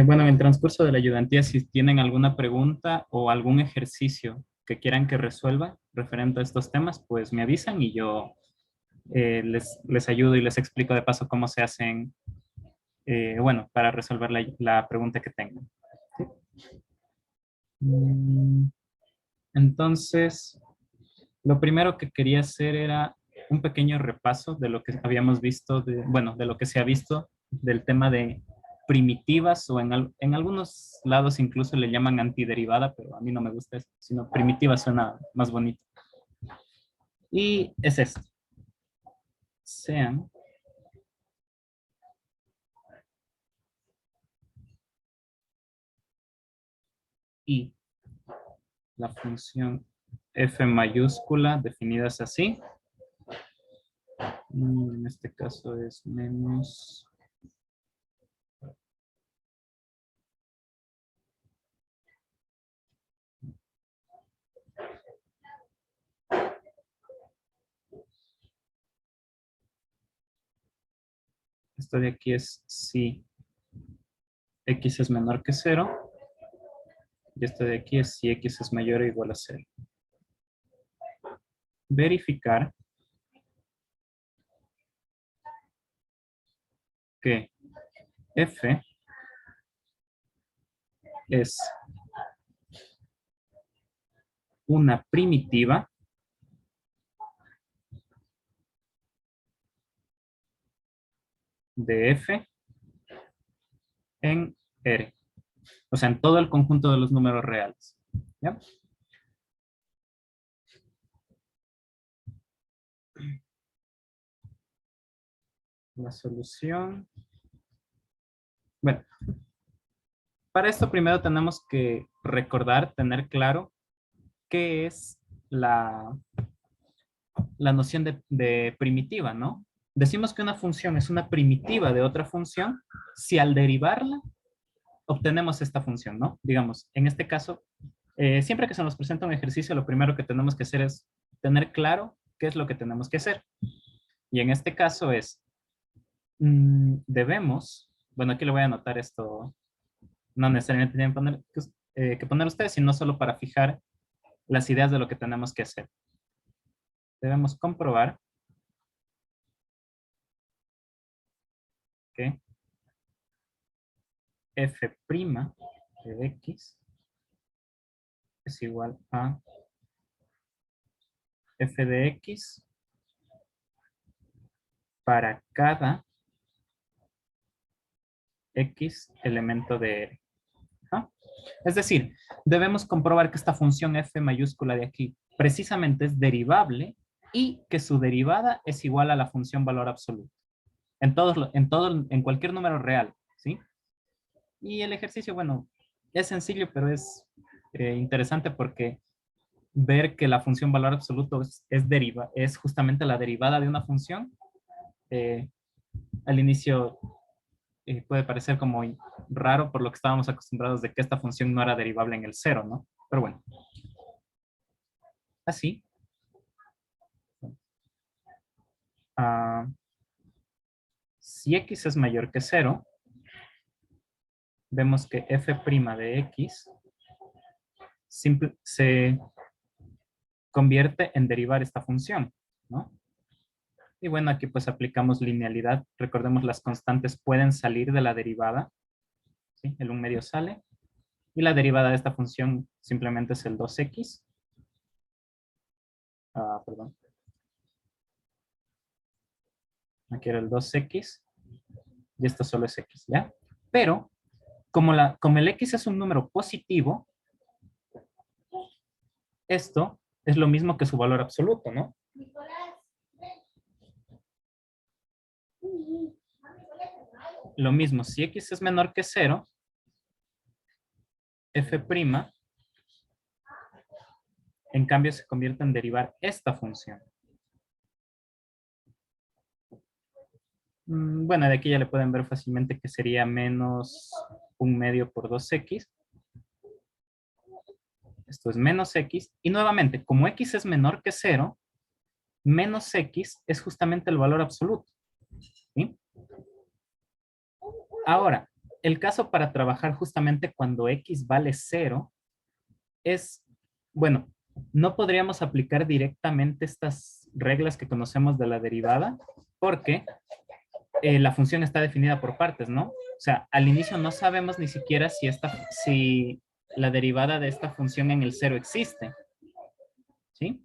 Bueno, en el transcurso de la ayudantía, si tienen alguna pregunta o algún ejercicio que quieran que resuelva referente a estos temas, pues me avisan y yo les ayudo y les explico de paso cómo se hacen, bueno, para resolver la pregunta que tengan. ¿Sí? Mm, Entonces, lo primero que quería hacer era un pequeño repaso de lo que habíamos visto, bueno, de lo que se ha visto del tema de primitivas o en algunos lados incluso le llaman antiderivada, pero a mí no me gusta eso, sino primitiva suena más bonito. Y es esto. Sean y la función f mayúscula definidas así. En este caso es menos. Esto de aquí es si x es menor que 0. Y esto de aquí es si x es mayor o igual a 0. Verificar que f es una primitiva de f en R. O sea, en todo el conjunto de los números reales. ¿Ya? La solución. Bueno, para esto primero tenemos que recordar, tener claro qué es la noción de primitiva, ¿no? Decimos que una función es una primitiva de otra función si al derivarla obtenemos esta función, ¿no? Digamos, en este caso, siempre que se nos presenta un ejercicio, lo primero que tenemos que hacer es tener claro qué es lo que tenemos que hacer. Y en este caso es, debemos, bueno, aquí le voy a anotar esto, no necesariamente tienen que poner ustedes, sino solo para fijar las ideas de lo que tenemos que hacer. Debemos comprobar que f' de x es igual a f de x para cada x elemento de R. ¿Ah? Es decir, debemos comprobar que esta función f mayúscula de aquí precisamente es derivable y que su derivada es igual a la función valor absoluto. En cualquier número real, ¿sí? Y el ejercicio, bueno, es sencillo, pero es interesante porque ver que la función valor absoluto es justamente la derivada de una función, eh, al inicio puede parecer como raro por lo que estábamos acostumbrados de que esta función no era derivable en el cero, ¿no? Pero bueno, así. Uh, si x es mayor que 0, vemos que f' de x se convierte en derivar esta función, ¿no? Y bueno, aquí pues aplicamos linealidad. Recordemos, las constantes pueden salir de la derivada, ¿sí? El 1 medio sale. Y la derivada de esta función simplemente es el 2x. Perdón. Aquí era el 2x. Y esto solo es x, ¿ya? Pero, como el x es un número positivo, esto es lo mismo que su valor absoluto, ¿no? Lo mismo, si x es menor que 0, f' en cambio se convierte en derivar esta función. Bueno, de aquí ya le pueden ver fácilmente que sería menos 1 medio por 2x. Esto es menos x. Y nuevamente, como x es menor que 0, menos x es justamente el valor absoluto. ¿Sí? Ahora, el caso para trabajar justamente cuando x vale 0 es, bueno, no podríamos aplicar directamente estas reglas que conocemos de la derivada porque la función está definida por partes, ¿no? O sea, al inicio no sabemos ni siquiera si la derivada de esta función en el 0 existe, ¿sí?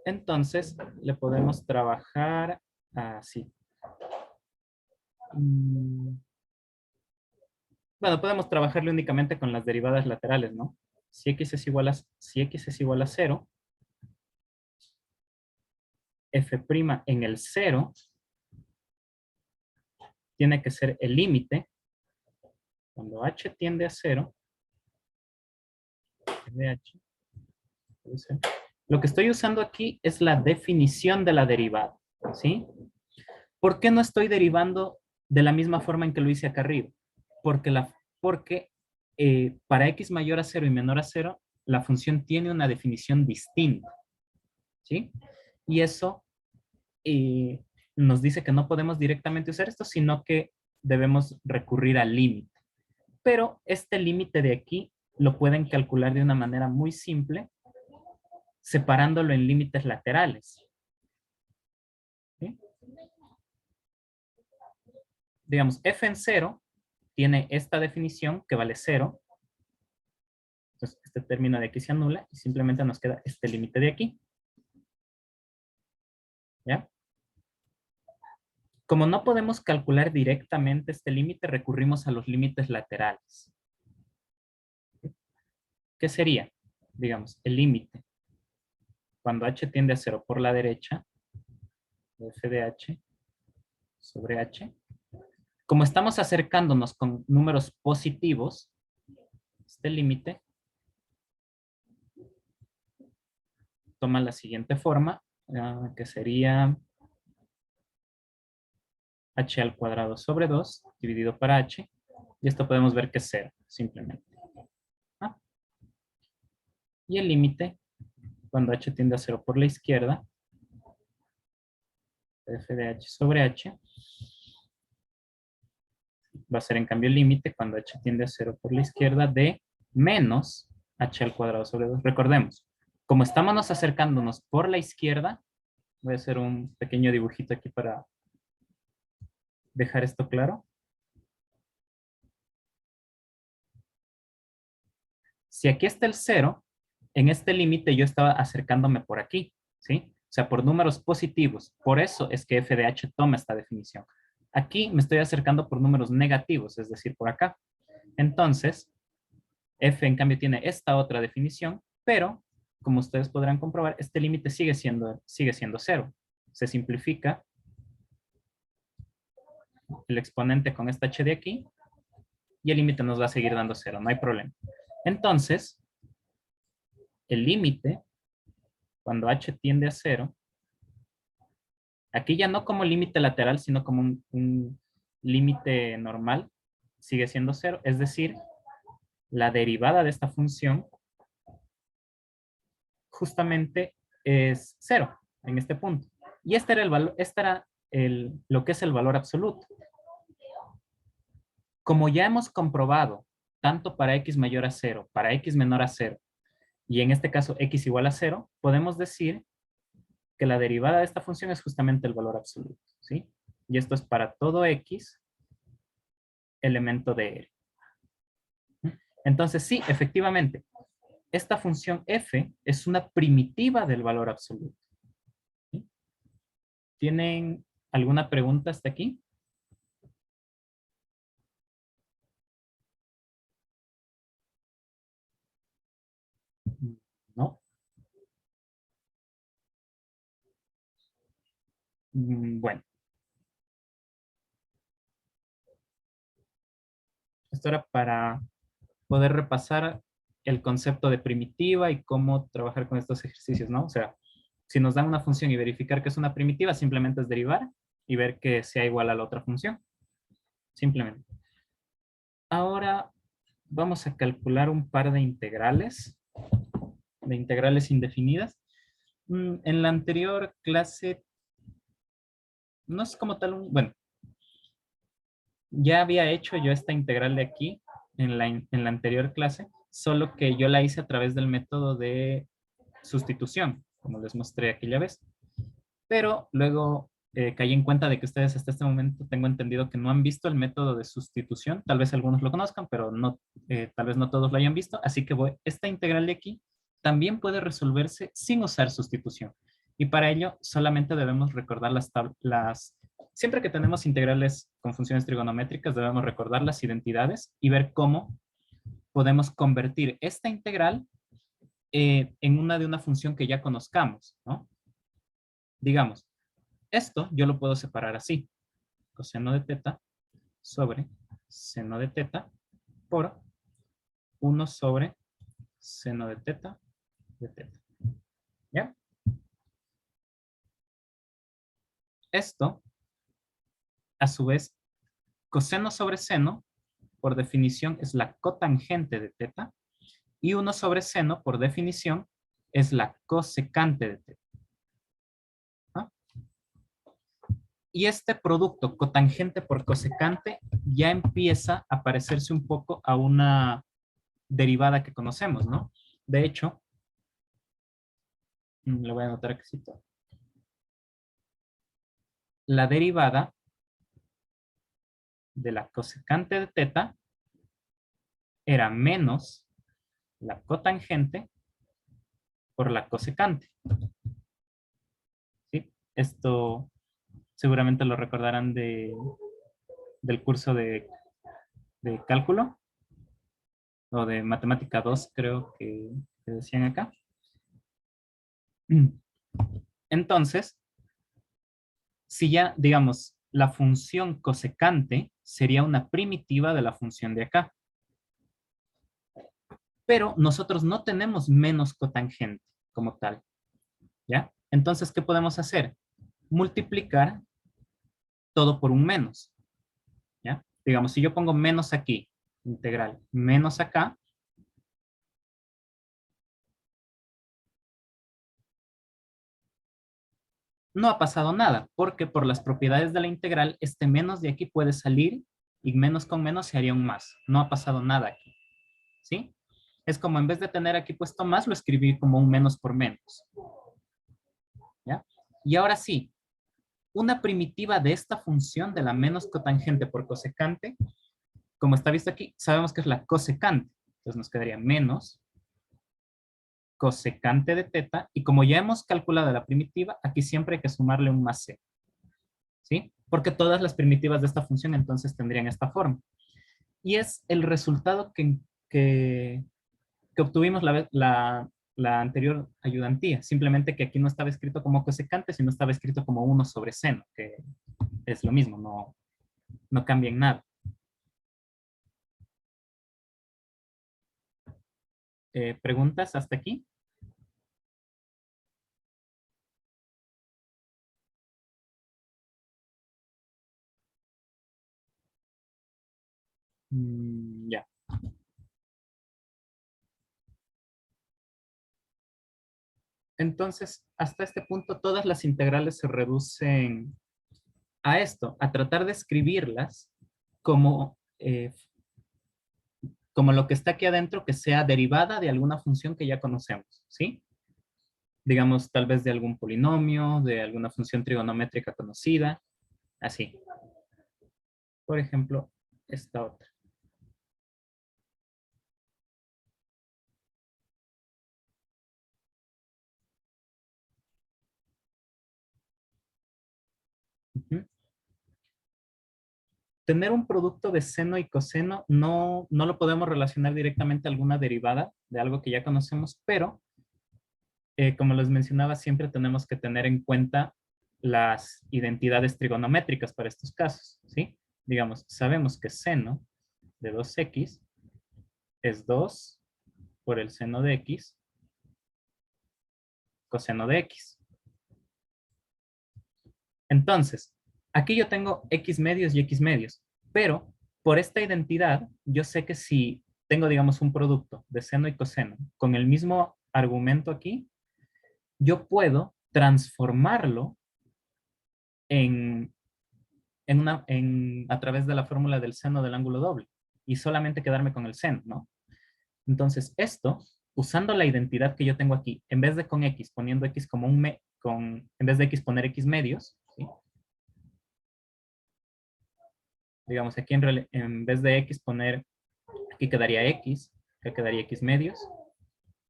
Entonces, le podemos trabajar así. Bueno, podemos trabajarle únicamente con las derivadas laterales, ¿no? Si x es igual a 0, f' en el 0 tiene que ser el límite cuando h tiende a 0 de h. Lo que estoy usando aquí es la definición de la derivada, ¿sí? ¿Por qué no estoy derivando de la misma forma en que lo hice acá arriba? Porque para x mayor a 0 y menor a 0, la función tiene una definición distinta, ¿sí? Y eso nos dice que no podemos directamente usar esto, sino que debemos recurrir al límite. Pero este límite de aquí lo pueden calcular de una manera muy simple, separándolo en límites laterales. ¿Sí? Digamos, f en 0 tiene esta definición que vale 0. Entonces, este término de aquí se anula y simplemente nos queda este límite de aquí. ¿Ya? Como no podemos calcular directamente este límite, recurrimos a los límites laterales. ¿Qué sería? Digamos, el límite cuando h tiende a 0 por la derecha, f de h sobre h. Como estamos acercándonos con números positivos, este límite toma la siguiente forma, que sería h al cuadrado sobre 2 dividido para h, y esto podemos ver que es 0, simplemente. Y el límite, cuando h tiende a 0 por la izquierda, f de h sobre h, va a ser en cambio el límite cuando h tiende a 0 por la izquierda de menos h al cuadrado sobre 2. Recordemos, como estamos acercándonos por la izquierda, voy a hacer un pequeño dibujito aquí para dejar esto claro. Si aquí está el 0, en este límite yo estaba acercándome por aquí, ¿sí? O sea, por números positivos. Por eso es que f de h toma esta definición. Aquí me estoy acercando por números negativos, es decir, por acá. Entonces, f en cambio tiene esta otra definición, pero como ustedes podrán comprobar, este límite sigue siendo 0. Se simplifica el exponente con esta h de aquí y el límite nos va a seguir dando 0, no hay problema. Entonces, el límite, cuando h tiende a 0, aquí ya no como límite lateral, sino como un límite normal, sigue siendo 0. Es decir, la derivada de esta función justamente es 0 en este punto. Y este era lo que es el valor absoluto. Como ya hemos comprobado, tanto para x mayor a 0, para x menor a 0, y en este caso x igual a 0, podemos decir que la derivada de esta función es justamente el valor absoluto, ¿sí? Y esto es para todo x elemento de R. Entonces, sí, efectivamente, esta función f es una primitiva del valor absoluto. ¿Sí? ¿Tienen alguna pregunta hasta aquí? ¿No? Bueno, esto era para poder repasar el concepto de primitiva y cómo trabajar con estos ejercicios, ¿no? O sea, si nos dan una función y verificar que es una primitiva, simplemente es derivar y ver que sea igual a la otra función. Simplemente. Ahora vamos a calcular un par de integrales indefinidas. En la anterior clase, no es como tal bueno, Ya había hecho yo esta integral de aquí en la anterior clase, solo que yo la hice a través del método de sustitución, como les mostré aquella vez. Pero luego caí en cuenta de que ustedes hasta este momento tengo entendido que no han visto el método de sustitución. Tal vez algunos lo conozcan, pero no, tal vez no todos lo hayan visto. Así que esta integral de aquí también puede resolverse sin usar sustitución. Y para ello solamente debemos recordar siempre que tenemos integrales con funciones trigonométricas, debemos recordar las identidades y ver cómo podemos convertir esta integral en una función que ya conozcamos, ¿no? Digamos, esto yo lo puedo separar así. Coseno de teta sobre seno de teta por 1 sobre seno de teta de teta. ¿Ya? Esto, a su vez, coseno sobre seno, por definición, es la cotangente de teta, y 1 sobre seno, por definición, es la cosecante de teta. ¿Ah? Y este producto cotangente por cosecante ya empieza a parecerse un poco a una derivada que conocemos, ¿no? De hecho, le voy a anotar aquí. La derivada de la cosecante de teta era menos la cotangente por la cosecante. ¿Sí? Esto seguramente lo recordarán del curso de cálculo o de matemática 2, creo que decían acá. Entonces, si ya, digamos, la función cosecante sería una primitiva de la función de acá. Pero nosotros no tenemos menos cotangente como tal. ¿Ya? Entonces, ¿qué podemos hacer? Multiplicar todo por un menos. ¿Ya? Digamos, si yo pongo menos aquí, integral, menos acá, no ha pasado nada, porque por las propiedades de la integral, este menos de aquí puede salir y menos con menos se haría un más. No ha pasado nada aquí. ¿Sí? Es como en vez de tener aquí puesto más, lo escribí como un menos por menos. ¿Ya? Y ahora sí, una primitiva de esta función de la menos cotangente por cosecante, como está visto aquí, sabemos que es la cosecante. Entonces nos quedaría menos cosecante de teta, y como ya hemos calculado la primitiva, aquí siempre hay que sumarle un más c. ¿Sí? Porque todas las primitivas de esta función entonces tendrían esta forma. Y es el resultado que, que obtuvimos la anterior ayudantía. Simplemente que aquí no estaba escrito como cosecante, sino estaba escrito como 1 sobre seno, que es lo mismo, no cambia en nada. ¿Preguntas hasta aquí? Ya. Entonces, hasta este punto, todas las integrales se reducen a esto, a tratar de escribirlas como, como lo que está aquí adentro, que sea derivada de alguna función que ya conocemos, ¿sí? Digamos, tal vez de algún polinomio, de alguna función trigonométrica conocida, así. Por ejemplo, esta otra. Ujú. Tener un producto de seno y coseno no lo podemos relacionar directamente a alguna derivada de algo que ya conocemos, pero como les mencionaba, siempre tenemos que tener en cuenta las identidades trigonométricas para estos casos, ¿sí? Digamos, sabemos que seno de 2x es 2 por el seno de x coseno de x. Entonces, aquí yo tengo x medios y x medios, pero por esta identidad, yo sé que si tengo, digamos, un producto de seno y coseno con el mismo argumento aquí, yo puedo transformarlo en a través de la fórmula del seno del ángulo doble y solamente quedarme con el seno, ¿no? Entonces, esto, usando la identidad que yo tengo aquí, en vez de con x, poniendo x como en vez de x poner x medios, ¿sí? Digamos, aquí en vez de x poner, aquí quedaría x, acá quedaría x medios,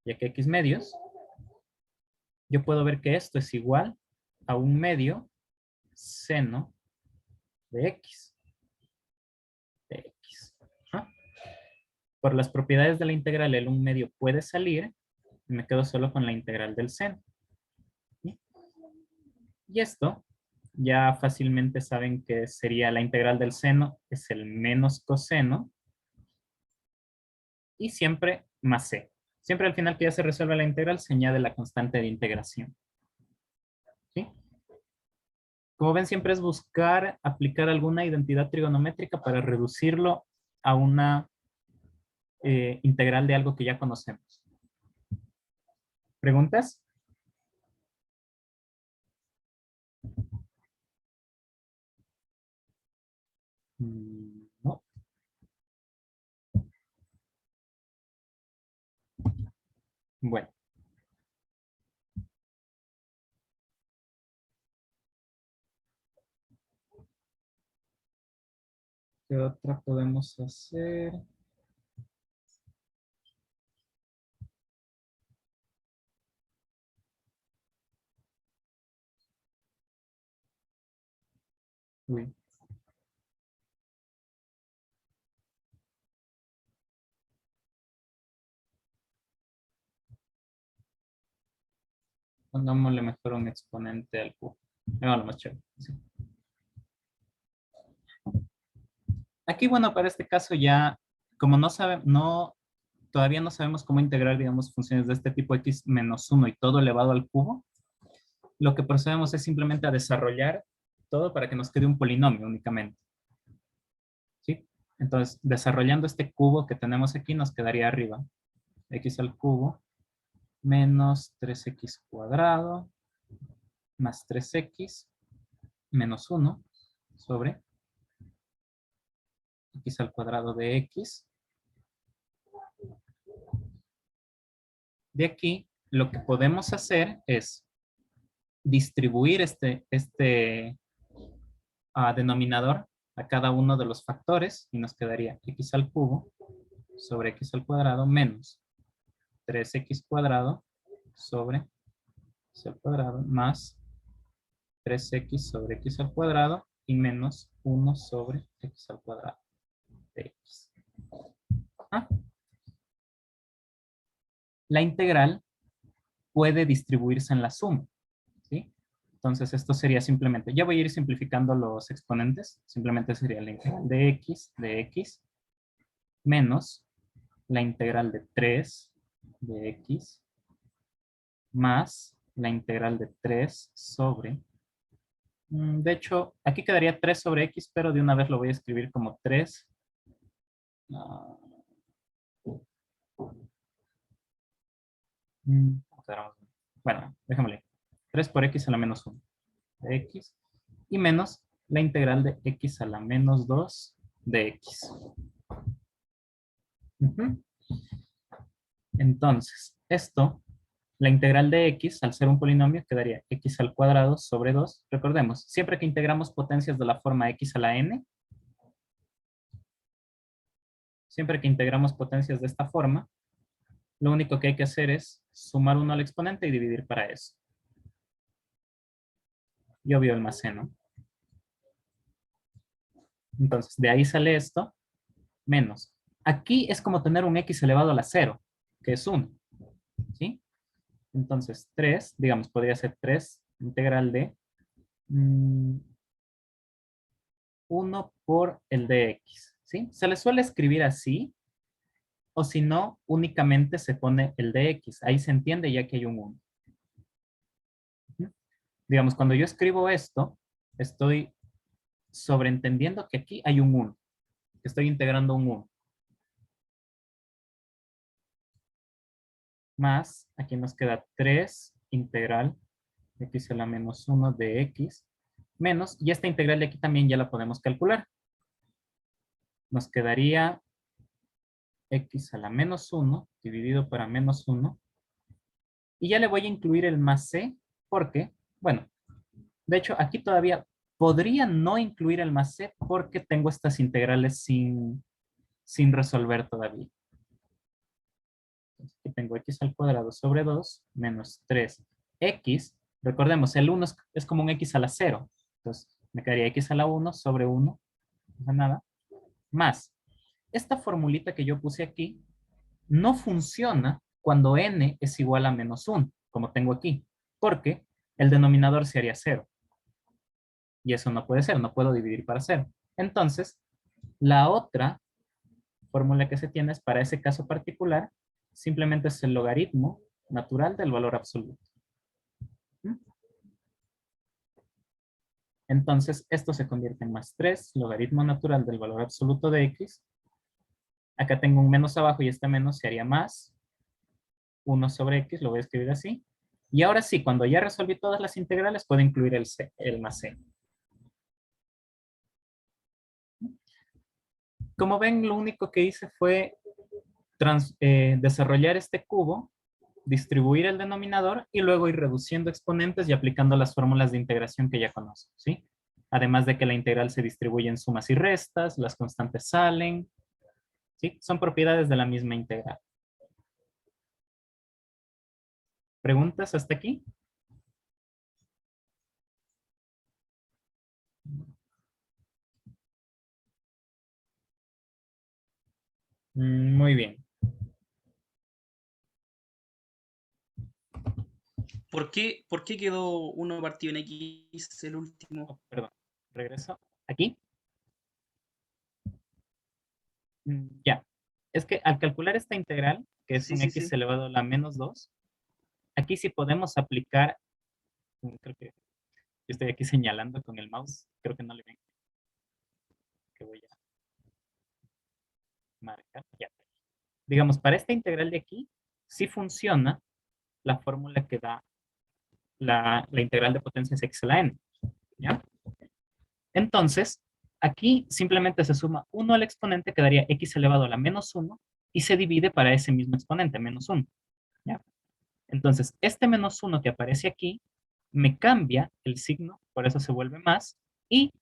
y aquí x medios, yo puedo ver que esto es igual a un medio seno de x. De x. ¿Ah? Por las propiedades de la integral, el un medio puede salir, y me quedo solo con la integral del seno. ¿Sí? Y esto, ya fácilmente saben que sería la integral del seno, es el menos coseno, y siempre más c. Siempre al final que ya se resuelve la integral, se añade la constante de integración. ¿Sí? Como ven, siempre es buscar aplicar alguna identidad trigonométrica para reducirlo a una integral de algo que ya conocemos. ¿Preguntas? No. Bueno, ¿qué otra podemos hacer? Uy, pongámosle mejor un exponente al cubo. Hagámoslo más chévere. Sí. Aquí, bueno, para este caso ya, como todavía no sabemos cómo integrar, digamos, funciones de este tipo x menos 1 y todo elevado al cubo, lo que procedemos es simplemente a desarrollar todo para que nos quede un polinomio únicamente. ¿Sí? Entonces, desarrollando este cubo que tenemos aquí, nos quedaría arriba x al cubo menos 3x cuadrado más 3x menos 1 sobre x al cuadrado de x. De aquí, lo que podemos hacer es distribuir este denominador a cada uno de los factores y nos quedaría x al cubo sobre x al cuadrado menos 3x cuadrado sobre x al cuadrado más 3x sobre x al cuadrado y menos 1 sobre x al cuadrado de x. Ah, la integral puede distribuirse en la suma, ¿sí? Entonces esto sería simplemente, ya voy a ir simplificando los exponentes, simplemente sería la integral de x menos la integral de 3 de x más la integral de 3 sobre, de hecho, aquí quedaría 3 sobre x, pero de una vez lo voy a escribir como 3. ah, bueno, dejémosle. 3 por x a la menos 1 de x y menos la integral de x a la menos 2 de x. Ujú. Entonces, la integral de x, al ser un polinomio, quedaría x al cuadrado sobre 2. Recordemos, siempre que integramos potencias de la forma x a la n, siempre que integramos potencias de esta forma, lo único que hay que hacer es sumar 1 al exponente y dividir para eso. Y obvio el más c, ¿no? Entonces, de ahí sale esto, menos. Aquí es como tener un x elevado a la 0, que es 1, ¿sí? Entonces, 3, digamos, podría ser 3 integral de 1 por el de x, ¿sí? Se le suele escribir así, o si no, únicamente se pone el de x. Ahí se entiende ya que hay un 1. Digamos, cuando yo escribo esto, estoy sobreentendiendo que aquí hay un 1, que estoy integrando un 1. Más, aquí nos queda 3 integral x a la menos 1 de x menos, y esta integral de aquí también ya la podemos calcular. Nos quedaría x a la menos 1 dividido para menos 1. Y ya le voy a incluir el más c porque, bueno, de hecho aquí todavía podría no incluir el más c porque tengo estas integrales sin resolver todavía. Entonces, aquí tengo x al cuadrado sobre 2 menos 3x. Recordemos, el 1 es como un x a la 0. Entonces, me quedaría x a la 1 sobre 1, no pasa nada, más. Esta formulita que yo puse aquí no funciona cuando n es igual a menos 1, como tengo aquí, porque el denominador se haría 0. Y eso no puede ser, no puedo dividir para 0. Entonces, la otra fórmula que se tiene es para ese caso particular, simplemente es el logaritmo natural del valor absoluto. Entonces, esto se convierte en más 3, logaritmo natural del valor absoluto de x. Acá tengo un menos abajo y este menos se haría más 1 sobre x, lo voy a escribir así. Y ahora sí, cuando ya resolví todas las integrales, puedo incluir el más c. Como ven, lo único que hice fue desarrollar este cubo, distribuir el denominador y luego ir reduciendo exponentes y aplicando las fórmulas de integración que ya conozco, ¿sí? Además de que la integral se distribuye en sumas y restas, las constantes salen, ¿sí? Son propiedades de la misma integral. ¿Preguntas hasta aquí? Muy bien. ¿Por qué quedó 1 partido en X el último? Oh, perdón, regreso. ¿Aquí? Ya. Es que al calcular esta integral, que es Sí, un sí, x sí. elevado a la menos 2, aquí sí podemos aplicar, creo que yo estoy aquí señalando con el mouse, creo que no le ven, que voy a marcar. Ya. Digamos, para esta integral de aquí, sí funciona la fórmula que da la integral de potencias x a la n. ¿Ya? Entonces, aquí simplemente se suma 1 al exponente, que daría x elevado a la menos 1, y se divide para ese mismo exponente, menos 1. ¿Ya? Entonces, este menos 1 que aparece aquí, me cambia el signo, por eso se vuelve más, y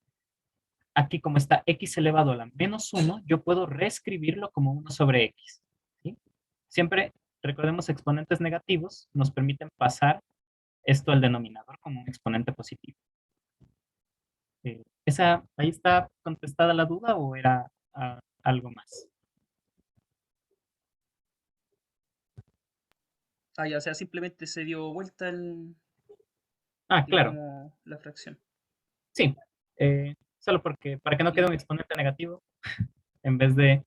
aquí como está x elevado a la menos 1, yo puedo reescribirlo como 1 sobre x. ¿Sí? Siempre, recordemos, exponentes negativos nos permiten pasar esto al denominador como un exponente positivo. ¿Ahí está contestada la duda o era algo más? Ah, ya, o sea, simplemente se dio vuelta Ah, claro, digamos, la fracción. sí. Solo porque, para que no quede Y, un exponente negativo, en vez de,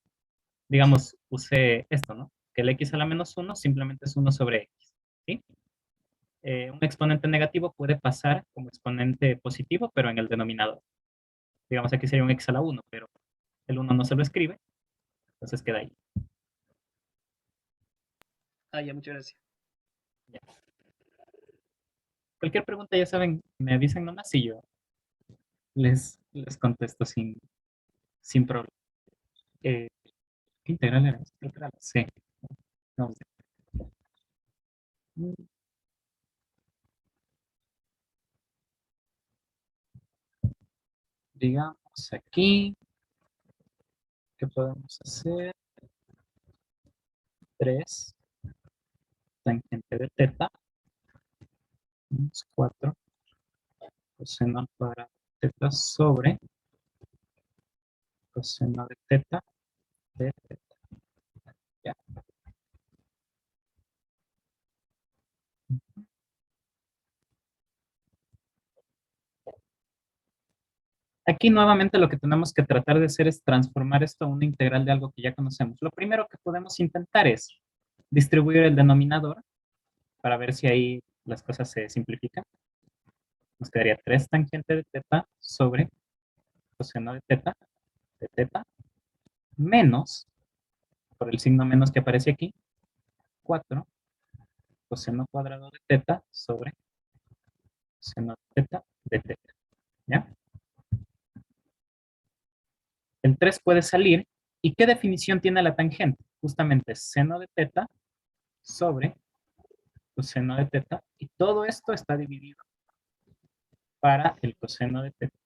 digamos, usé esto, ¿no? Que el x a la menos 1 simplemente es 1 sobre x, ¿sí? Un exponente negativo puede pasar como exponente positivo, pero en el denominador. Digamos, aquí sería un x a la 1, pero el 1 no se lo escribe, entonces queda ahí. ya, muchas gracias. Ya. Cualquier pregunta, ya saben, me avisan nomás y yo les contesto sin problema. ¿Qué integral era? Creo que era la C. No sé. Digamos aquí, ¿qué podemos hacer? 3 tangente de teta, menos 4 coseno al cuadrado de teta sobre coseno de teta de teta. Ya. Aquí nuevamente lo que tenemos que tratar de hacer es transformar esto a una integral de algo que ya conocemos. Lo primero que podemos intentar es distribuir el denominador para ver si ahí las cosas se simplifican. Nos quedaría 3 tangente de teta sobre coseno de teta, menos, por el signo menos que aparece aquí, 4 coseno cuadrado de teta sobre seno de teta de teta. ¿Ya? El 3 puede salir. ¿Y qué definición tiene la tangente? Justamente seno de teta sobre coseno de teta. Y todo esto está dividido para el coseno de teta.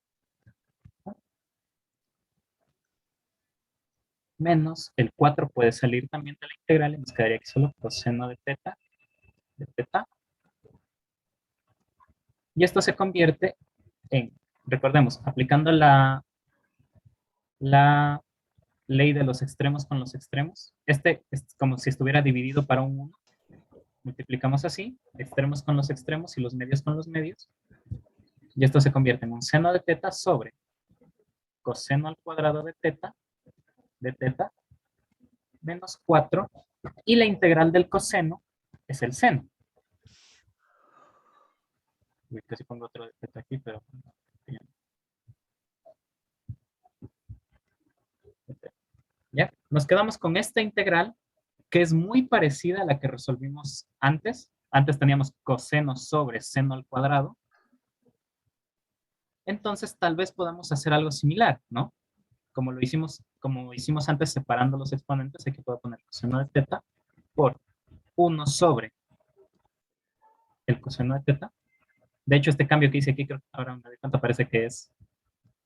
Menos el 4 puede salir también de la integral y nos quedaría aquí solo coseno de teta. Y esto se convierte en, recordemos, aplicando la ley de los extremos con los extremos. Este es como si estuviera dividido para un 1. Multiplicamos así, extremos con los extremos y los medios con los medios. Y esto se convierte en un seno de teta sobre coseno al cuadrado de teta menos 4. Y la integral del coseno es el seno. Uy, casi pongo otro de teta aquí, pero... ¿Ya? Nos quedamos con esta integral que es muy parecida a la que resolvimos antes. Antes teníamos coseno sobre seno al cuadrado. Entonces tal vez podamos hacer algo similar, ¿no? Como hicimos antes separando los exponentes, aquí puedo poner coseno de teta por 1 sobre el coseno de teta. De hecho, este cambio que hice aquí, creo que ahora me doy cuenta, parece que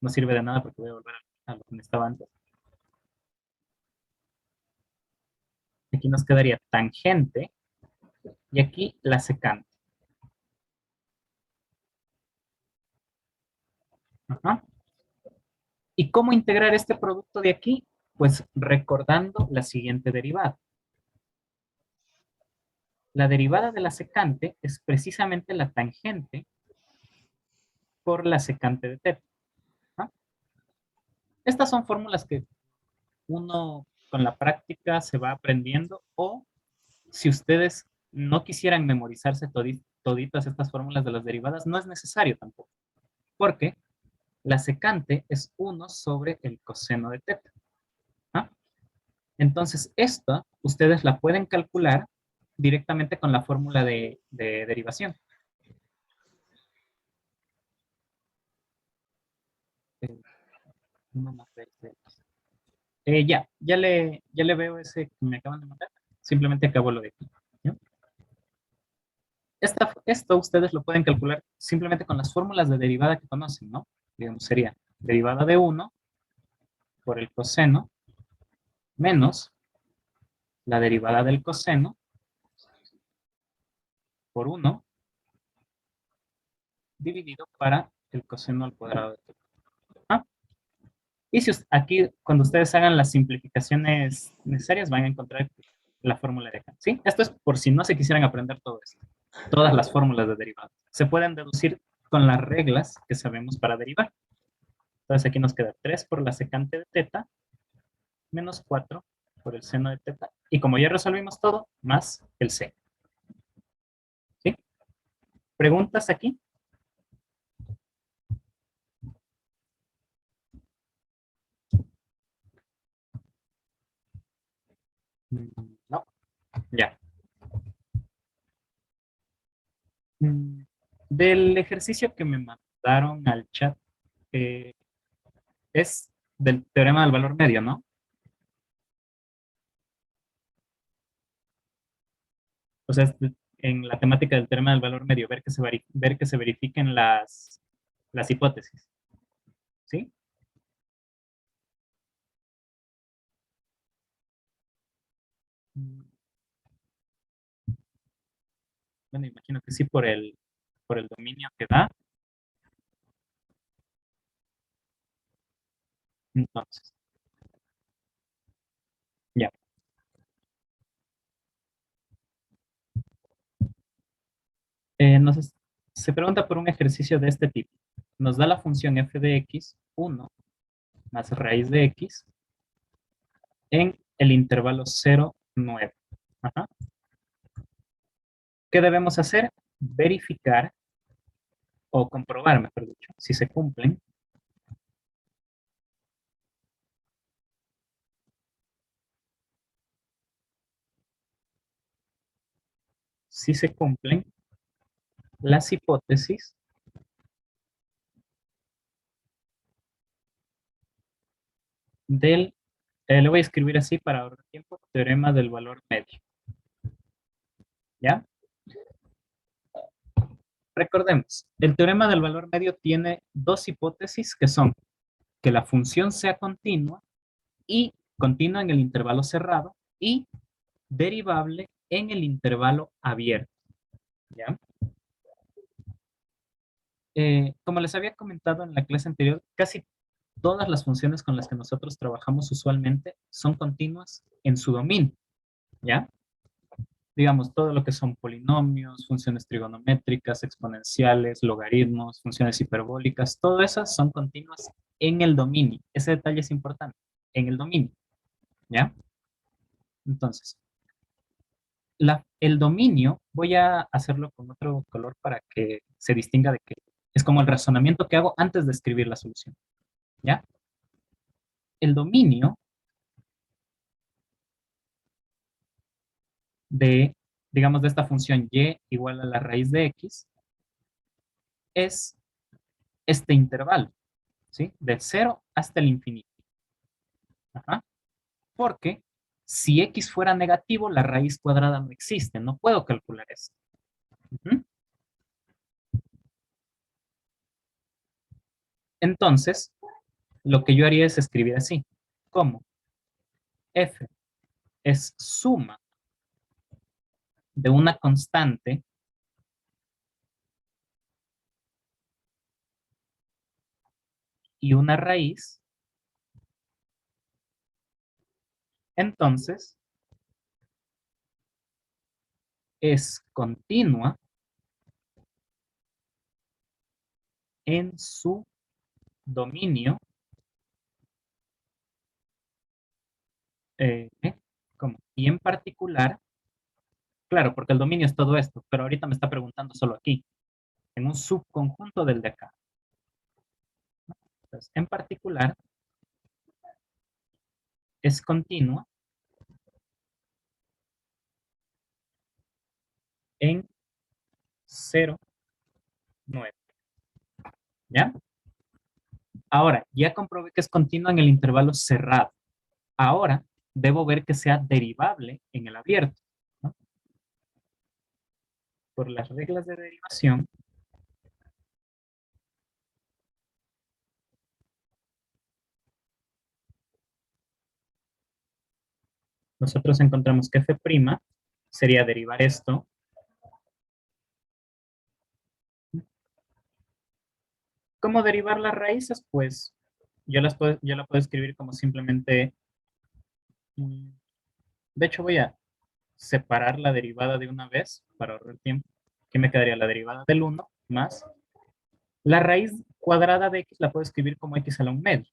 no sirve de nada porque voy a volver a lo que estaba antes. Aquí nos quedaría tangente y aquí la secante. Ajá. ¿Y cómo integrar este producto de aquí? Pues recordando la siguiente derivada. La derivada de la secante es precisamente la tangente por la secante de teta. ¿Ah? Estas son fórmulas que uno con la práctica se va aprendiendo, o si ustedes no quisieran memorizarse toditas estas fórmulas de las derivadas, no es necesario tampoco, porque la secante es 1 sobre el coseno de teta. ¿Ah? Entonces, esta ustedes la pueden calcular directamente con la fórmula de derivación. Ya le veo ese que me acaban de mandar. Simplemente acabo lo de aquí. ¿Ya? Esto ustedes lo pueden calcular simplemente con las fórmulas de derivada que conocen, ¿no? Digamos, sería derivada de 1 por el coseno menos la derivada del coseno por 1 dividido para el coseno al cuadrado de teta. ¿Ah? Y si aquí, cuando ustedes hagan las simplificaciones necesarias, van a encontrar la fórmula de acá. ¿Sí? Esto es por si no se quisieran aprender todo esto. Todas las fórmulas de derivada. Se pueden deducir con las reglas que sabemos para derivar. Entonces aquí nos queda 3 por la secante de teta menos 4 por el seno de teta. Y como ya resolvimos todo, más el seno. ¿Sí? ¿Preguntas aquí? No. Ya. Del ejercicio que me mandaron al chat, eh, es del teorema del valor medio, ¿no? O sea, en la temática del teorema del valor medio, ver que se verifiquen las hipótesis. ¿Sí? Bueno, imagino que sí por el dominio que da. Entonces, ya. Se pregunta por un ejercicio de este tipo. Nos da la función f de x, 1 más raíz de x, en el intervalo 0, 9. Ajá. ¿Qué debemos hacer? Verificar o comprobar, mejor dicho, si se cumplen las hipótesis del, le voy a escribir así para ahorrar tiempo, teorema del valor medio. ¿Ya? Recordemos, el teorema del valor medio tiene dos hipótesis que son que la función sea continua y continua en el intervalo cerrado y derivable en el intervalo abierto. ¿Ya? Como les había comentado en la clase anterior, casi todas las funciones con las que nosotros trabajamos usualmente son continuas en su dominio. ¿Ya? Digamos, todo lo que son polinomios, funciones trigonométricas, exponenciales, logaritmos, funciones hiperbólicas, todas esas son continuas en el dominio. Ese detalle es importante, en el dominio, ¿ya? Entonces, el dominio, voy a hacerlo con otro color para que se distinga de que es como el razonamiento que hago antes de escribir la solución, ¿ya? El dominio de, digamos, de esta función y igual a la raíz de x es este intervalo, ¿sí? Del 0 hasta el infinito. Ajá. Porque si x fuera negativo, la raíz cuadrada no existe. No puedo calcular eso. Ujú. Entonces, lo que yo haría es escribir así. ¿Cómo? F es suma de una constante y una raíz. Entonces, es continua en su dominio. eh, ¿Cómo? Y en particular, claro, porque el dominio es todo esto, pero ahorita me está preguntando solo aquí, en un subconjunto del de acá. Entonces, en particular, es continua en 0, 9. ¿Ya? Ahora, ya comprobé que es continua en el intervalo cerrado. Ahora, debo ver que sea derivable en el abierto, ¿no? Por las reglas de derivación, nosotros encontramos que f' sería derivar esto. ¿Cómo derivar las raíces? Pues yo la puedo escribir como simplemente, de hecho voy a separar la derivada de una vez para ahorrar tiempo. ¿Qué me quedaría? La derivada del 1 más la raíz cuadrada de x la puedo escribir como x a la 1 medio,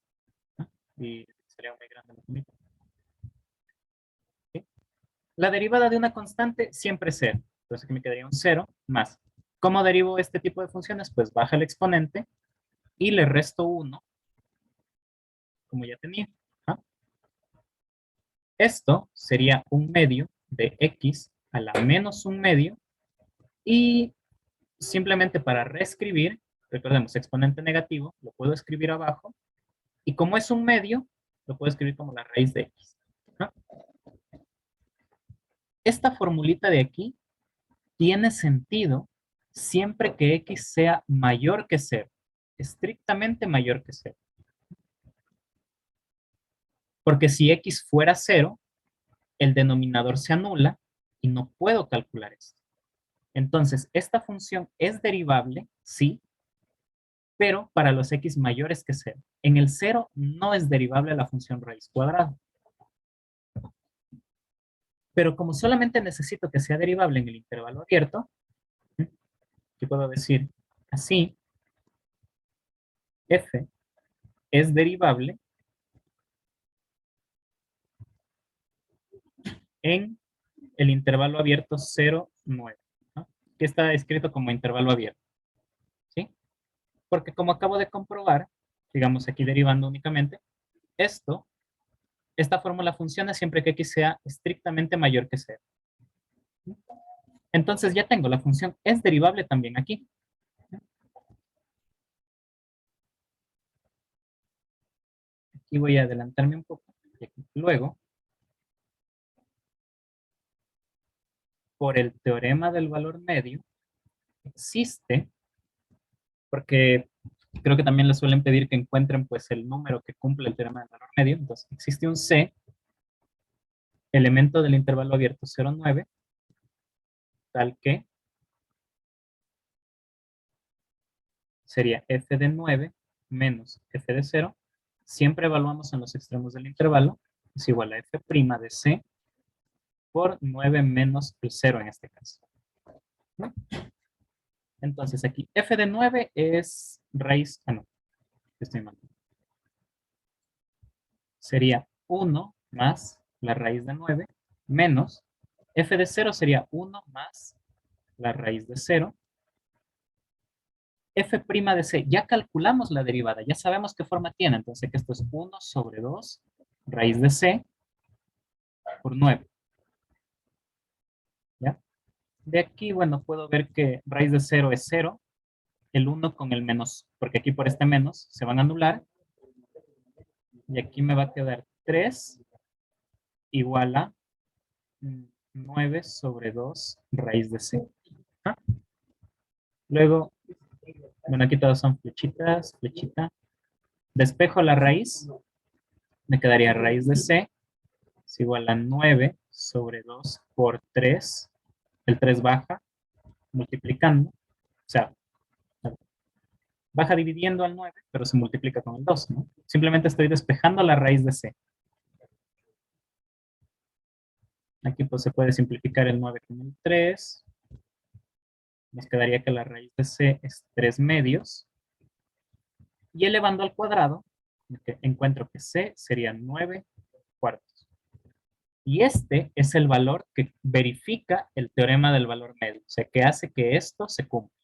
¿no? Y sería muy grande la comida. ¿Sí? La derivada de una constante siempre es 0. Entonces aquí me quedaría un 0 más. ¿Cómo derivo este tipo de funciones? Pues baja el exponente y le resto 1, como ya tenía. ¿Ah? Esto sería un medio de x a la menos un medio. Y simplemente para reescribir, recordemos, exponente negativo, lo puedo escribir abajo. Y como es un medio, lo puedo escribir como la raíz de x. ¿No? Esta formulita de aquí tiene sentido siempre que x sea mayor que 0, estrictamente mayor que 0. Porque si x fuera 0, el denominador se anula y no puedo calcular esto. Entonces, esta función es derivable, sí, pero para los x mayores que 0. En el 0 no es derivable la función raíz cuadrada. Pero como solamente necesito que sea derivable en el intervalo abierto, yo puedo decir así, f es derivable en el intervalo abierto 0, 9, ¿no? Que está escrito como intervalo abierto, ¿sí? Porque como acabo de comprobar, digamos aquí derivando únicamente, esta fórmula funciona siempre que x sea estrictamente mayor que 0. Entonces ya tengo, la función es derivable también aquí. aquí voy a adelantarme un poco. Y aquí, luego, por el teorema del valor medio, existe, porque creo que también les suelen pedir que encuentren pues el número que cumple el teorema del valor medio. Entonces, existe un C, elemento del intervalo abierto 0,9, tal que sería f de 9 menos f de 0. Siempre evaluamos en los extremos del intervalo. Es igual a f' de c por 9 menos el 0 en este caso. ¿No? Entonces aquí f de 9 es raíz, no, estoy mal. Sería 1 más la raíz de 9 menos f de 0 sería 1 más la raíz de 0. F' de c, ya calculamos la derivada, ya sabemos qué forma tiene, entonces que esto es 1 sobre 2 raíz de c por 9. ¿Ya? De aquí, bueno, puedo ver que raíz de 0 es 0, el 1 con el menos, porque aquí por este menos se van a anular, y aquí me va a quedar 3 igual a 9 sobre 2 raíz de c. ¿Ah? Luego, bueno, aquí todas son flechitas, flechita. Despejo la raíz, me quedaría raíz de c es igual a 9 sobre 2 por 3. El 3 baja, multiplicando. O sea, baja dividiendo al 9, pero se multiplica con el 2, ¿no? Simplemente estoy despejando la raíz de c. Aquí pues se puede simplificar el 9 con el 3. Nos quedaría que la raíz de c es 3 medios. Y elevando al cuadrado, encuentro que c sería 9 cuartos. Y este es el valor que verifica el teorema del valor medio. O sea, que hace que esto se cumpla.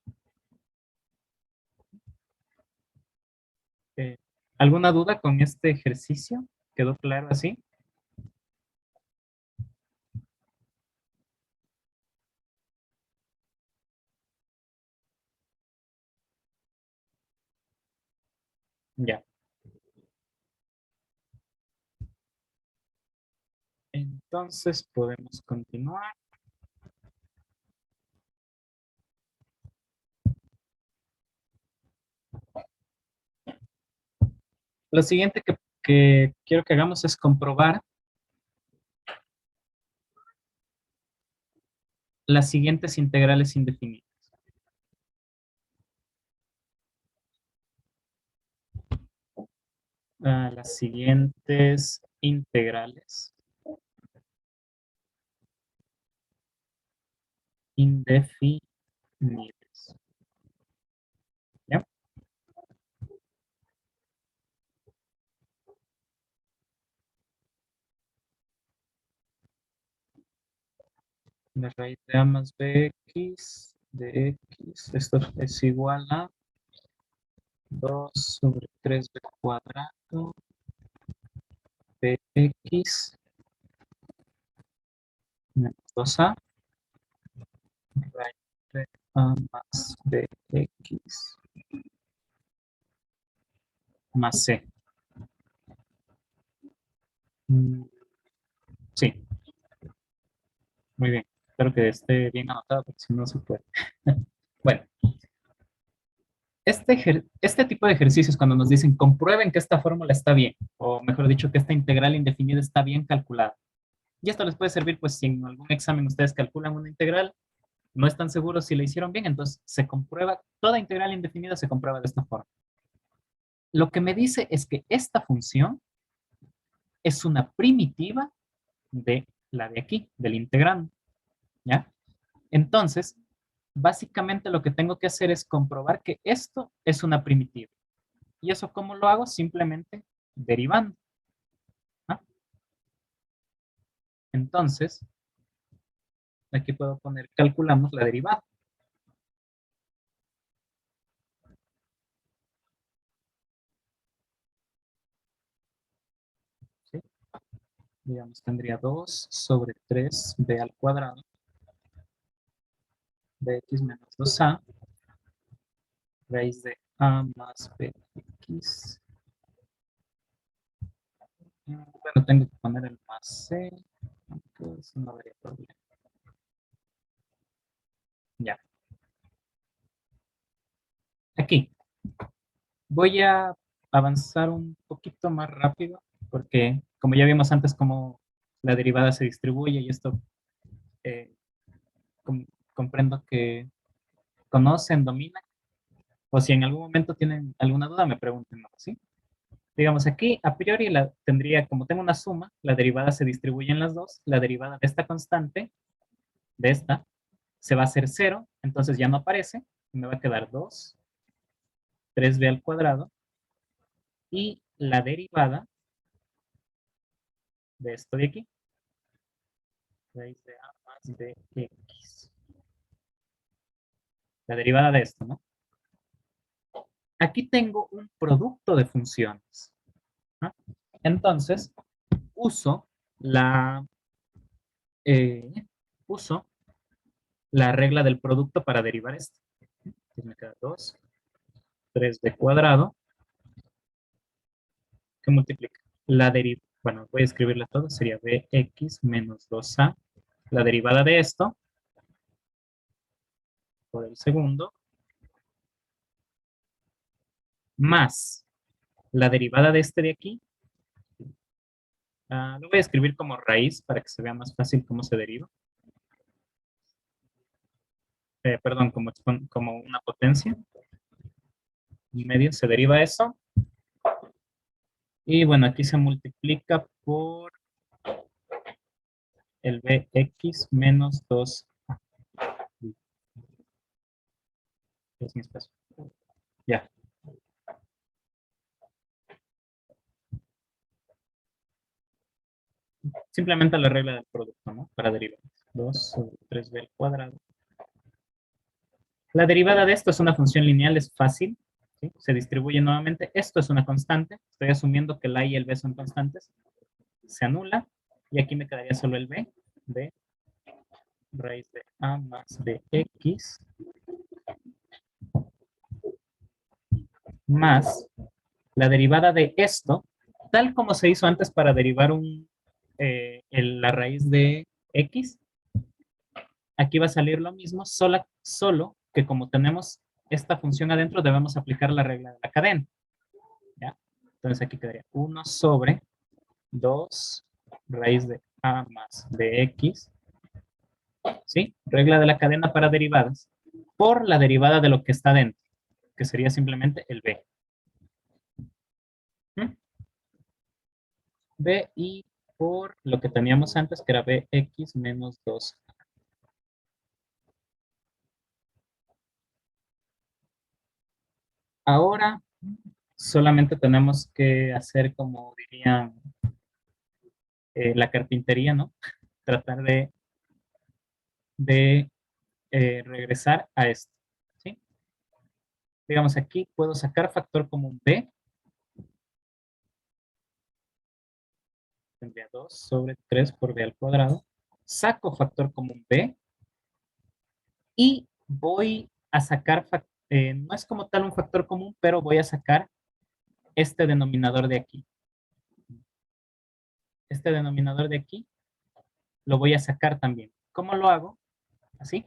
¿Alguna duda con este ejercicio? ¿Quedó claro así? Ya. Entonces podemos continuar. Lo siguiente que quiero que hagamos es comprobar las siguientes integrales indefinidas. Las siguientes integrales indefinidas. ¿Ya? La raíz de a más bx de x, esto es igual a 2 sobre 3b cuadrado bx menos 2a raíz de a más bx más c. Sí, muy bien. Espero que esté bien anotado porque si no se puede. Bueno, este tipo de ejercicios cuando nos dicen comprueben que esta fórmula está bien, o mejor dicho, que esta integral indefinida está bien calculada. Y esto les puede servir pues si en algún examen ustedes calculan una integral, no están seguros si la hicieron bien, entonces se comprueba, toda integral indefinida se comprueba de esta forma. Lo que me dice es que esta función es una primitiva de la de aquí, del integrando, ¿ya? Entonces, básicamente lo que tengo que hacer es comprobar que esto es una primitiva. ¿Y eso cómo lo hago? Simplemente derivando. ¿Ah? Entonces, aquí puedo poner, calculamos la derivada. ¿Sí? Digamos, tendría 2 sobre 3b al cuadrado, bx menos 2a, raíz de a más bx Bueno, tengo que poner el más C, aunque eso no habría problema. Ya. Aquí. Voy a avanzar un poquito más rápido porque, como ya vimos antes, cómo la derivada se distribuye y esto eh, com- comprendo que conocen, dominan, o si en algún momento tienen alguna duda, me pregunten, ¿no? ¿Sí? Digamos, aquí a priori la tendría, como tengo una suma, la derivada se distribuye en las dos, la derivada de esta constante, de esta, se va a hacer cero, entonces ya no aparece, y me va a quedar 2, 3b al cuadrado, y la derivada de esto de aquí, raíz de a más de x. La derivada de esto, ¿no? Aquí tengo un producto de funciones, ¿no? Entonces, uso la, eh, uso la regla del producto para derivar esto. Entonces me queda 2, 3b cuadrado, que multiplica la derivada, bueno, voy a escribirla todo, sería bx menos 2a, la derivada de esto, por el segundo, más la derivada de este de aquí, lo voy a escribir como raíz para que se vea más fácil cómo se deriva. Perdón, como una potencia. Y medio se deriva eso. Y bueno, aquí se multiplica por el bx menos 2. Es mi espacio. Ya. Simplemente la regla del producto, ¿no? Para derivar. 2 sobre 3b al cuadrado. La derivada de esto es una función lineal, es fácil. ¿Sí? Se distribuye nuevamente. Esto es una constante. Estoy asumiendo que la y el b son constantes. Se anula. Y aquí me quedaría solo el b. B raíz de a más bx más la derivada de esto, tal como se hizo antes para derivar la raíz de x, aquí va a salir lo mismo, solo que como tenemos esta función adentro, debemos aplicar la regla de la cadena. ¿Ya? Entonces aquí quedaría 1 sobre 2 raíz de a más bx, ¿sí? Regla de la cadena para derivadas, por la derivada de lo que está dentro, que sería simplemente el b. ¿Mm? B y por lo que teníamos antes, que era bx menos 2. Ahora solamente tenemos que hacer, como dirían, la carpintería, ¿no? Tratar de regresar a esto, ¿sí? Digamos, aquí puedo sacar factor común b. Tendría 2 sobre 3 por b al cuadrado. Saco factor común b y voy a sacar, no es como tal un factor común, pero voy a sacar este denominador de aquí. Este denominador de aquí lo voy a sacar también. ¿Cómo lo hago? Así.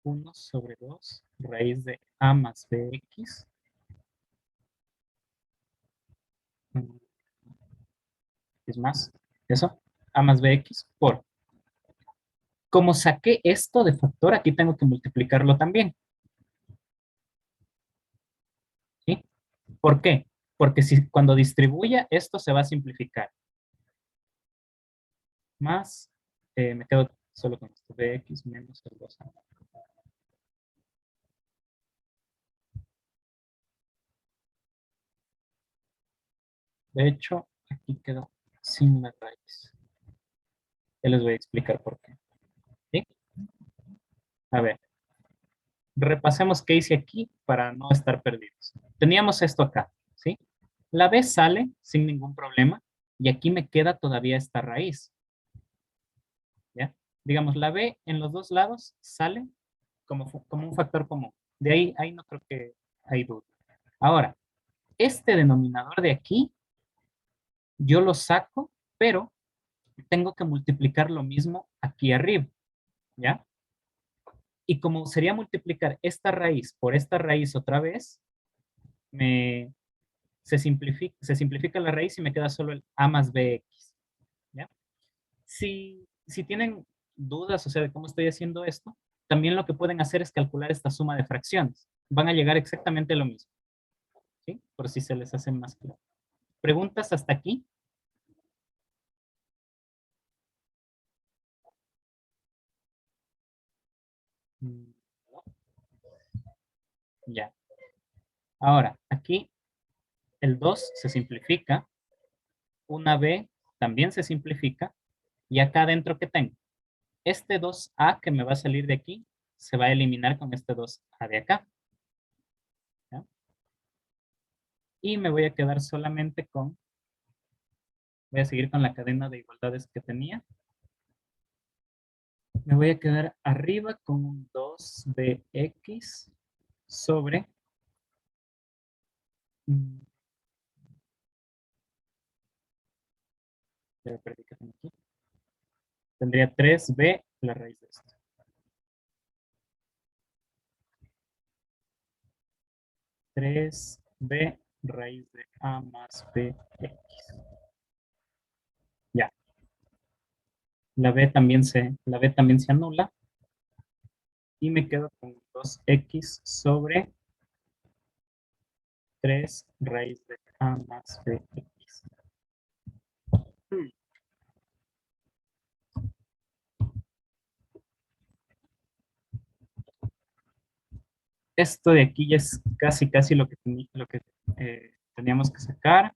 1 sobre 2 raíz de a más bx. Es más, eso, a más bx por. Como saqué esto de factor, aquí tengo que multiplicarlo también. ¿Sí? ¿Por qué? Porque si cuando distribuya, esto se va a simplificar. Más, me quedo solo con esto, bx menos el 2a. De hecho, aquí quedo sin la raíz. Ya les voy a explicar por qué. ¿Sí? A ver, repasemos qué hice aquí para no estar perdidos. Teníamos esto acá, ¿sí? La b sale sin ningún problema y aquí me queda todavía esta raíz. ¿Ya? Digamos, la b en los dos lados sale como un factor común. De ahí no creo que hay duda. Ahora, este denominador de aquí yo lo saco, pero tengo que multiplicar lo mismo aquí arriba, ¿ya? Y como sería multiplicar esta raíz por esta raíz otra vez, se simplifica la raíz y me queda solo el a más bx, ¿ya? Si tienen dudas, o sea, de cómo estoy haciendo esto, también lo que pueden hacer es calcular esta suma de fracciones. Van a llegar exactamente a lo mismo, ¿sí? Por si se les hace más claro. ¿Preguntas hasta aquí? Mm, Ya. Ahora, aquí el 2 se simplifica, una b también se simplifica, y acá adentro, ¿qué tengo? Este 2a que me va a salir de aquí se va a eliminar con este 2a de acá, ¿ya? Y me voy a quedar solamente con, voy a seguir con la cadena de igualdades que tenía. Me voy a quedar arriba con un 2bx sobre, mm, ya perdí que tengo aquí. Tendría 3b la raíz de esto. 3b raíz de a más bx. Ya. La b también se anula. Y me quedo con 2x sobre 3 raíz de a más bx. Esto de aquí ya es casi lo que, teníamos que sacar.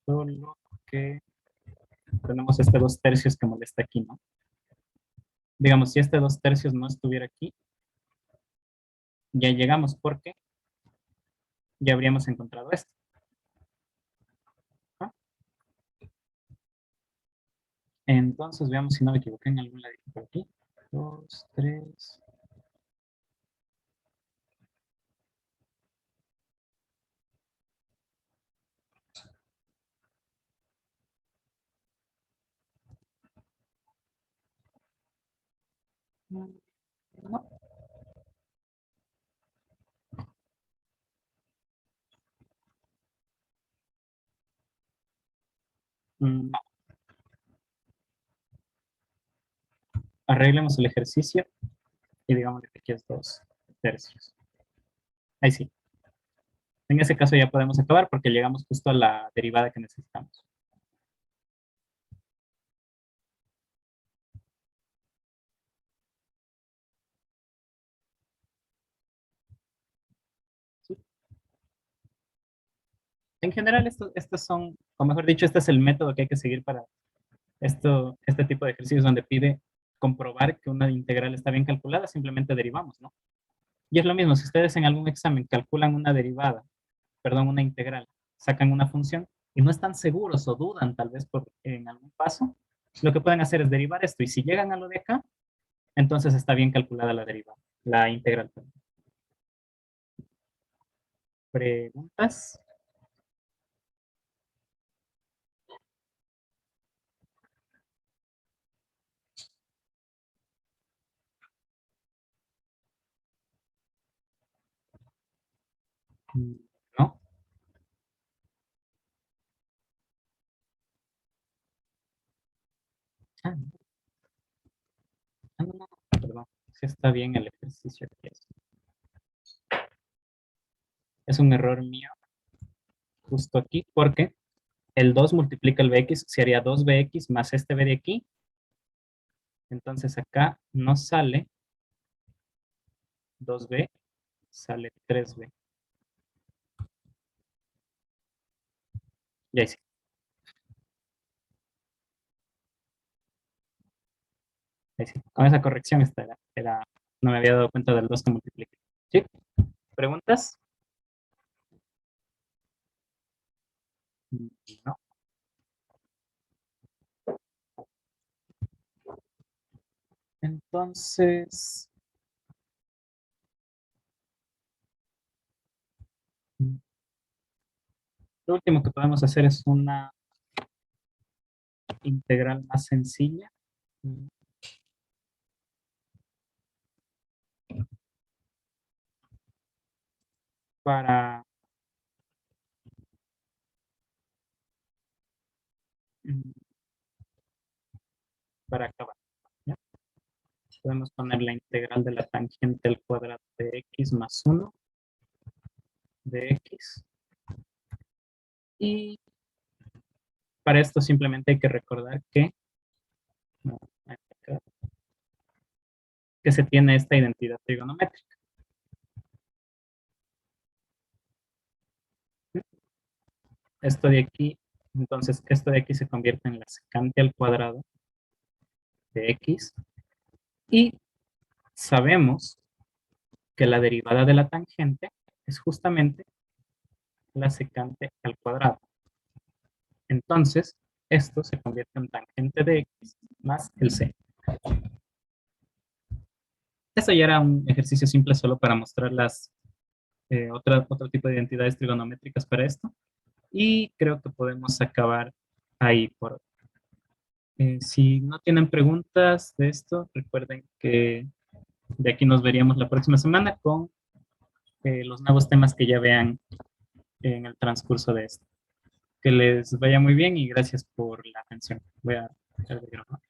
Solo que tenemos este 2/3 que molesta aquí, ¿no? Digamos, si este 2/3 no estuviera aquí, ya llegamos porque ya habríamos encontrado esto, ¿no? Entonces, veamos si no me equivoqué en algún ladito por aquí. 2, 3. No. No. Arreglemos el ejercicio y digamos que aquí es 2/3. Ahí sí. En ese caso ya podemos acabar porque llegamos justo a la derivada que necesitamos. ¿Sí? En general, estos son, o mejor dicho, este es el método que hay que seguir para este tipo de ejercicios donde pide comprobar que una integral está bien calculada, simplemente derivamos, ¿no? Y es lo mismo, si ustedes en algún examen calculan una derivada, perdón, una integral, sacan una función y no están seguros o dudan tal vez en algún paso, lo que pueden hacer es derivar esto y si llegan a lo de acá, entonces está bien calculada la derivada, la integral. ¿Preguntas? ¿No? Ah, no, perdón. Sí está bien el ejercicio aquí. Es un error mío justo aquí porque el 2 multiplica el bx, sería 2bx más este b de aquí. Entonces acá no sale 2b, sale 3b. Ya hice. Ahí sí. Con esa corrección no me había dado cuenta del 2 que multiplica. ¿Sí? ¿Preguntas? No. Entonces, Lo último que podemos hacer es una integral más sencilla. Para, para acabar, ¿ya? Podemos poner la integral de la tangente al cuadrado de x más 1 de x. Y para esto simplemente hay que recordar que se tiene esta identidad trigonométrica. Esto de aquí, entonces esto de aquí se convierte en la secante al cuadrado de x. Y sabemos que la derivada de la tangente es justamente la secante al cuadrado. Entonces, esto se convierte en tangente de x más el c. Eso ya era un ejercicio simple solo para mostrar otro tipo de identidades trigonométricas para esto. Y creo que podemos acabar ahí por hoy. Si no tienen preguntas de esto, recuerden que de aquí nos veríamos la próxima semana con los nuevos temas que ya vean en el transcurso de esto. Que les vaya muy bien y gracias por la atención. Voy a dejar de grabar.